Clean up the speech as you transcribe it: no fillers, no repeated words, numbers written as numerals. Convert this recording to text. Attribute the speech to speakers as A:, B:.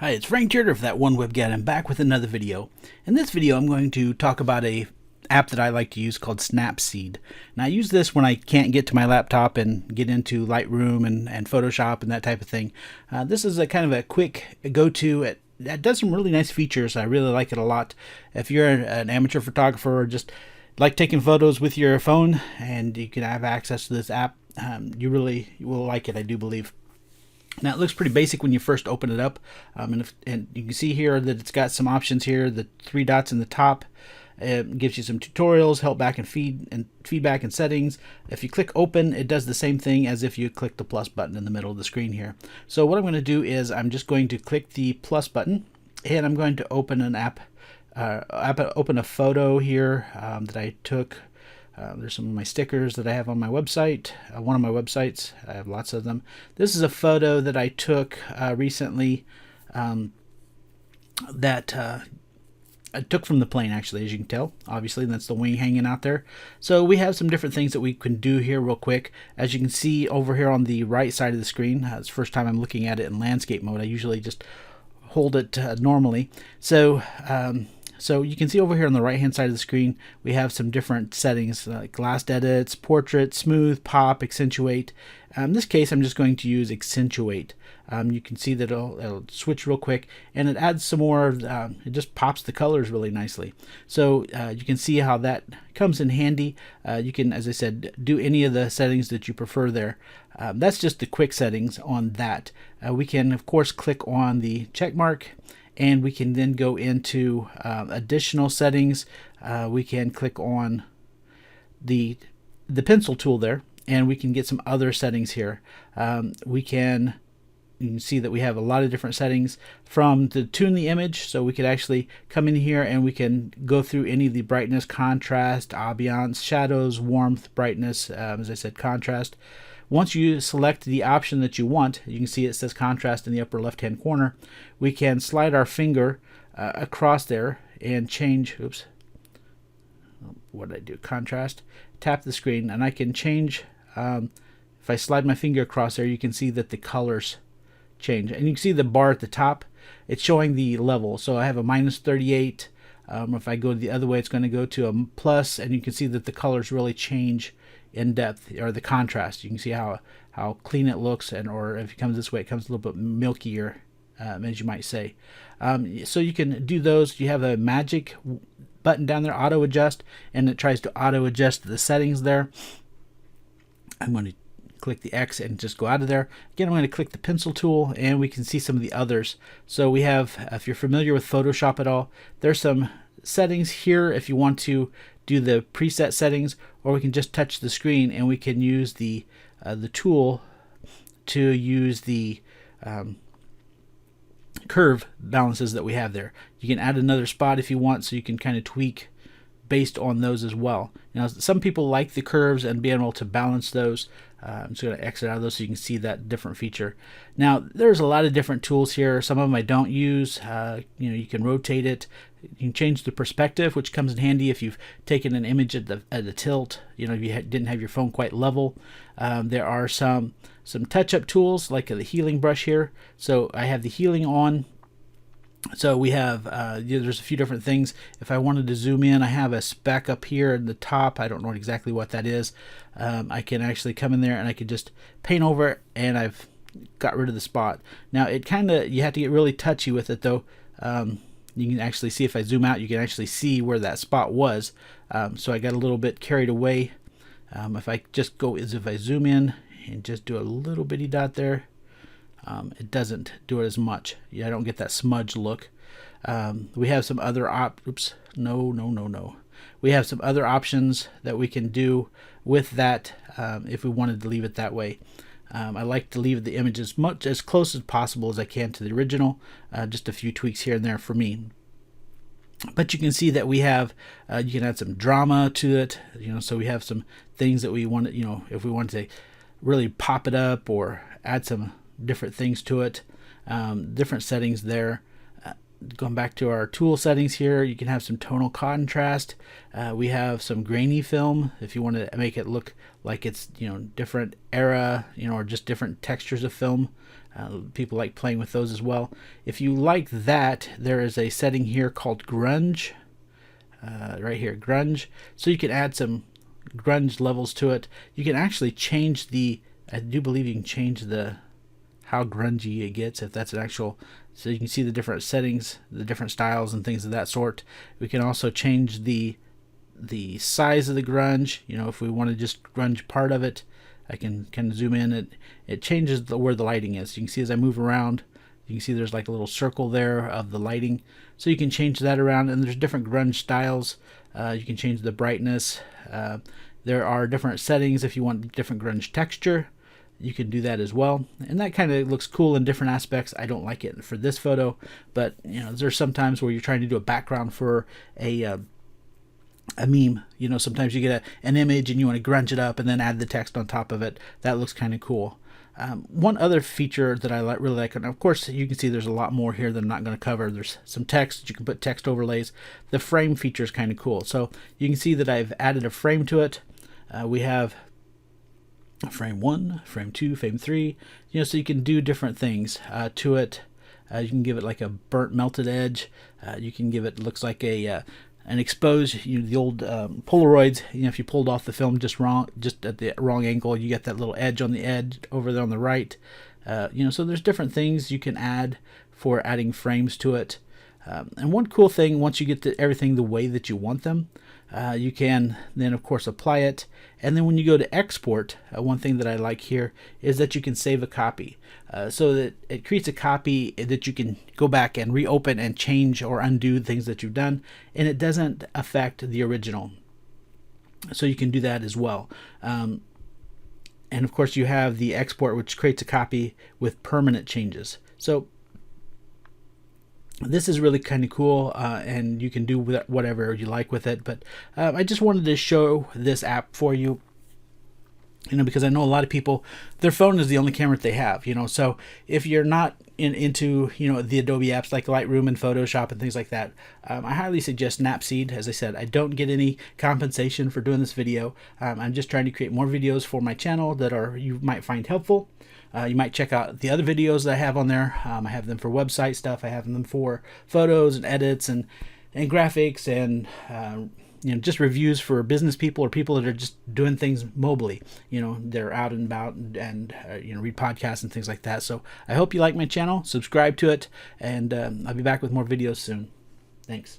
A: Hi, it's Frank Turner for That One Webgat. I'm back with another video. In this video, I'm going to talk about a app that I like to use called Snapseed. And I use this when I can't get to my laptop and get into Lightroom and Photoshop and that type of thing. This is a kind of a quick go-to. It does some really nice features. I really like it a lot. If you're an amateur photographer or just like taking photos with your phone and you can have access to this app, you really will like it, I do believe. Now it looks pretty basic when you first open it up, and you can see here that it's got some options here. The three dots in the top gives you some tutorials, help back and feedback and settings. If you click open, it does the same thing as if you click the plus button in the middle of the screen here. So what I'm going to do is I'm just going to click the plus button, and I'm going to open an app. Open a photo here that I took. There's some of my stickers that I have on my website, one of my websites. I have lots of them. This is a photo that I took recently that I took from the plane, actually, as you can tell. Obviously, that's the wing hanging out there. So we have some different things that we can do here real quick. As you can see over here on the right side of the screen, it's the first time I'm looking at it in landscape mode. I usually just hold it normally. So you can see over here on the right hand side of the screen, we have some different settings like last edits, portrait, smooth, pop, accentuate. In this case, I'm just going to use accentuate. You can see that it'll switch real quick, and it adds some more, it just pops the colors really nicely. So you can see how that comes in handy. You can, as I said, do any of the settings that you prefer there. That's just the quick settings on that. We can, of course, click on the check mark, and we can then go into additional settings. We can click on the pencil tool there, and we can get some other settings here. You can see that we have a lot of different settings from to tune the image. So we could actually come in here and we can go through any of the brightness, contrast, ambiance, shadows, warmth, brightness, as I said, contrast. Once you select the option that you want, you can see it says contrast in the upper left hand corner. We can slide our finger across there and change, oops, what did I do? Contrast, tap the screen, and I can change, if I slide my finger across there, you can see that the colors change. And you can see the bar at the top, it's showing the level. So I have a -38. If I go the other way, it's going to go to a plus, and you can see that the colors really change in depth, or the contrast. You can see how clean it looks, and or if it comes this way, it comes a little bit milkier, as you might say. So you can do those. You have a magic button down there, auto adjust, and it tries to auto adjust the settings there. I'm going to click the X and just go out of there. Again, I'm going to click the pencil tool, and we can see some of the others. So we have, if you're familiar with Photoshop at all, there's some settings here if you want to do the preset settings, or we can just touch the screen and we can use the tool to use the curve balances that we have there. You can add another spot if you want, so you can kind of tweak based on those as well. You know, some people like the curves and being able to balance those. I'm just going to exit out of those so you can see that different feature. Now, there's a lot of different tools here. Some of them I don't use. You can rotate it. You can change the perspective, which comes in handy if you've taken an image at the tilt. You know, if you didn't have your phone quite level. There are some touch-up tools like the healing brush here. So I have the healing on. So we have, there's a few different things. If I wanted to zoom in, I have a speck up here at the top. I don't know exactly what that is. I can actually come in there and I can just paint over it, and I've got rid of the spot. Now it kind of, you have to get really touchy with it though. You can actually see, if I zoom out, you can actually see where that spot was. So I got a little bit carried away. If I just go, if I zoom in and just do a little bitty dot there, it doesn't do it as much. Yeah, I don't get that smudge look. We have some other We have some other options that we can do with that if we wanted to leave it that way. I like to leave the image as close as possible as I can to the original. Just a few tweaks here and there for me. But you can see that we have, you can add some drama to it. You know, so we have some things that we want. You know, if we want to really pop it up or add some different things to it, different settings there. Going back to our tool settings here, you can have some tonal contrast. We have some grainy film if you want to make it look like it's different era, or just different textures of film. People like playing with those as well. If you like that, there is a setting here called Grunge. Right here, Grunge. So you can add some grunge levels to it. You can actually change I do believe you can change how grungy it gets, if that's an actual, so you can see the different settings, the different styles and things of that sort. We can also change the size of the grunge. If we want to just grunge part of it, I can zoom in. It changes where the lighting is. You can see as I move around, you can see there's like a little circle there of the lighting. So you can change that around, and there's different grunge styles. You can change the brightness. There are different settings if you want different grunge texture. You can do that as well, and that kind of looks cool in different aspects. I don't like it for this photo, but there's some times where you're trying to do a background for a meme. Sometimes you get an image and you want to grunge it up and then add the text on top of it. That looks kind of cool. One other feature that I really like, and of course you can see there's a lot more here that I'm not going to cover. There's some text. You can put text overlays. The frame feature is kind of cool. So you can see that I've added a frame to it. We have frame 1, frame 2, frame 3, so you can do different things to it. You can give it like a burnt melted edge. You can give it, looks like an exposed, the old Polaroids, if you pulled off the film just at the wrong angle, you get that little edge on the edge over there on the right. So there's different things you can add for adding frames to it. And one cool thing, once you get everything the way that you want them, you can then of course apply it, and then when you go to export, one thing that I like here is that you can save a copy, so that it creates a copy that you can go back and reopen and change or undo things that you've done, and it doesn't affect the original. So you can do that as well. And of course you have the export, which creates a copy with permanent changes. So this is really kind of cool, and you can do whatever you like with it. But I just wanted to show this app for you, because I know a lot of people, their phone is the only camera that they have. So if you're not into the Adobe apps like Lightroom and Photoshop and things like that, I highly suggest Snapseed. As I said, I don't get any compensation for doing this video. I'm just trying to create more videos for my channel that you might find helpful. You might check out the other videos that I have on there. I have them for website stuff. I have them for photos and edits and graphics and just reviews for business people or people that are just doing things mobily. They're out and about and read podcasts and things like that. So I hope you like my channel. Subscribe to it, and I'll be back with more videos soon. Thanks.